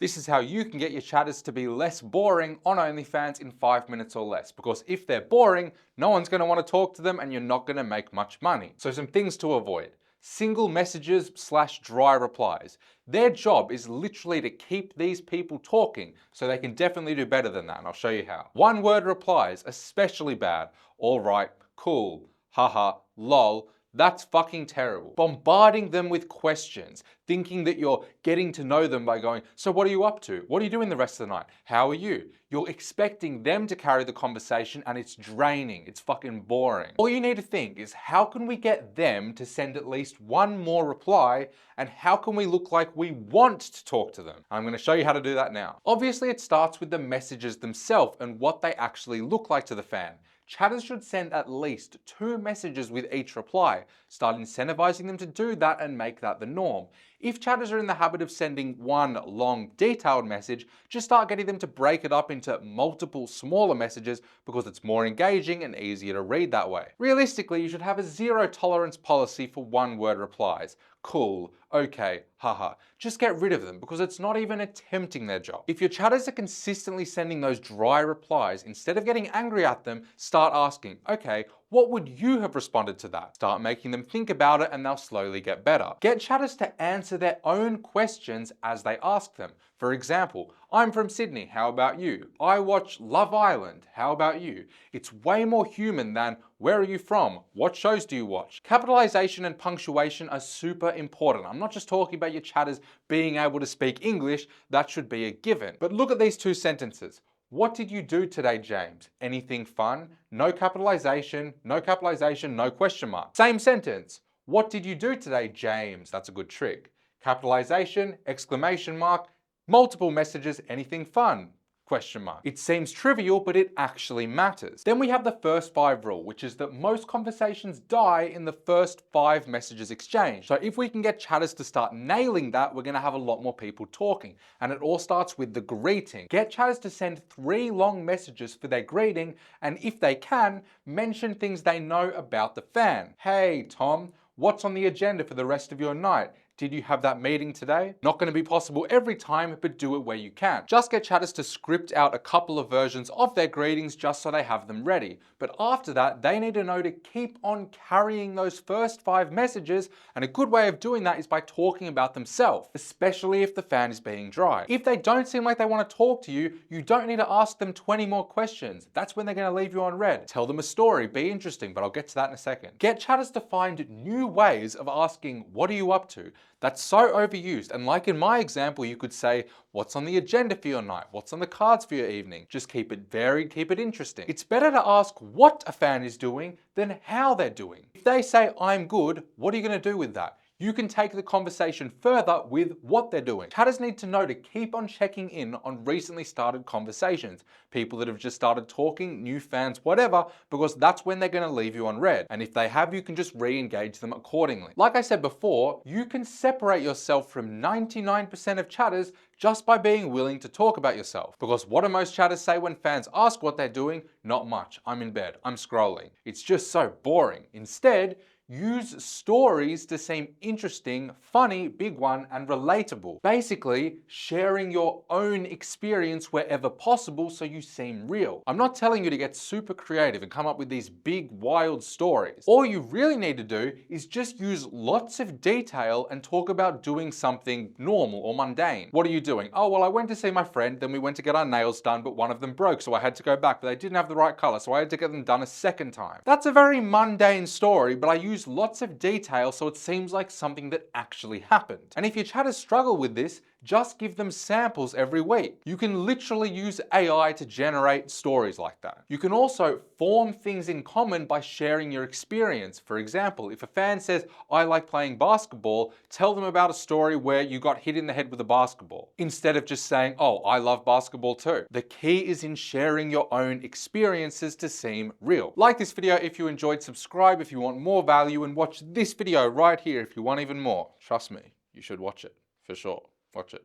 This is how you can get your chatters to be less boring on OnlyFans in 5 minutes or less, because if they're boring, no one's going to want to talk to them and you're not going to make much money. So some things to avoid. Single messages / dry replies. Their job is literally to keep these people talking, so they can definitely do better than that, and I'll show you how. One word replies, especially bad. Alright, cool, haha, lol. That's fucking terrible. Bombarding them with questions, thinking that you're getting to know them by going, so what are you up to? What are you doing the rest of the night? How are you? You're expecting them to carry the conversation and it's draining. It's fucking boring. All you need to think is, how can we get them to send at least one more reply, and how can we look like we want to talk to them? I'm going to show you how to do that now. Obviously, it starts with the messages themselves and what they actually look like to the fan. Chatters should send at least 2 messages with each reply. Start incentivizing them to do that and make that the norm. If chatters are in the habit of sending one long, detailed message, just start getting them to break it up into multiple smaller messages, because it's more engaging and easier to read that way. Realistically, you should have a zero tolerance policy for one-word replies. Cool, okay, haha. Just get rid of them, because it's not even attempting their job. If your chatters are consistently sending those dry replies, instead of getting angry at them, start asking, okay, what would you have responded to that? Start making them think about it and they'll slowly get better. Get chatters to answer their own questions as they ask them. For example, I'm from Sydney, how about you? I watch Love Island, how about you? It's way more human than, where are you from? What shows do you watch? Capitalization and punctuation are super important. I'm not just talking about your chatters being able to speak English, that should be a given. But look at these 2 sentences. What did you do today, James? Anything fun? No capitalization, no question mark. Same sentence. What did you do today, James? That's a good trick. Capitalization, exclamation mark, multiple messages, anything fun? Question mark. It seems trivial, but it actually matters. Then we have the first 5 rule, which is that most conversations die in the first 5 messages exchanged. So if we can get chatters to start nailing that, we're going to have a lot more people talking. And it all starts with the greeting. Get chatters to send 3 long messages for their greeting, and if they can, mention things they know about the fan. Hey, Tom, what's on the agenda for the rest of your night? Did you have that meeting today? Not going to be possible every time, but do it where you can. Just get chatters to script out a couple of versions of their greetings just so they have them ready. But after that, they need to know to keep on carrying those first 5 messages, and a good way of doing that is by talking about themselves, especially if the fan is being dry. If they don't seem like they want to talk to you, you don't need to ask them 20 more questions. That's when they're going to leave you on red. Tell them a story, be interesting, but I'll get to that in a second. Get chatters to find new ways of asking, what are you up to? That's so overused, and like in my example, you could say, what's on the agenda for your night? What's on the cards for your evening? Just keep it varied, keep it interesting. It's better to ask what a fan is doing than how they're doing. If they say, I'm good, what are you going to do with that? You can take the conversation further with what they're doing. Chatters need to know to keep on checking in on recently started conversations, people that have just started talking, new fans, whatever, because that's when they're going to leave you on red. And if they have, you can just re-engage them accordingly. Like I said before, you can separate yourself from 99% of chatters just by being willing to talk about yourself. Because what do most chatters say when fans ask what they're doing? Not much. I'm in bed. I'm scrolling. It's just so boring. Instead, use stories to seem interesting, funny, big one, and relatable. Basically, sharing your own experience wherever possible so you seem real. I'm not telling you to get super creative and come up with these big, wild stories. All you really need to do is just use lots of detail and talk about doing something normal or mundane. What are you doing? Oh, well, I went to see my friend, then we went to get our nails done, but one of them broke, so I had to go back, but they didn't have the right color, so I had to get them done a second time. That's a very mundane story, but I use lots of detail so it seems like something that actually happened. And if your chatters struggle with this, just give them samples every week. You can literally use AI to generate stories like that. You can also form things in common by sharing your experience. For example, if a fan says, I like playing basketball, tell them about a story where you got hit in the head with a basketball, instead of just saying, oh, I love basketball too. The key is in sharing your own experiences to seem real. Like this video if you enjoyed, subscribe if you want more value, and watch this video right here if you want even more. Trust me, you should watch it, for sure. Watch it.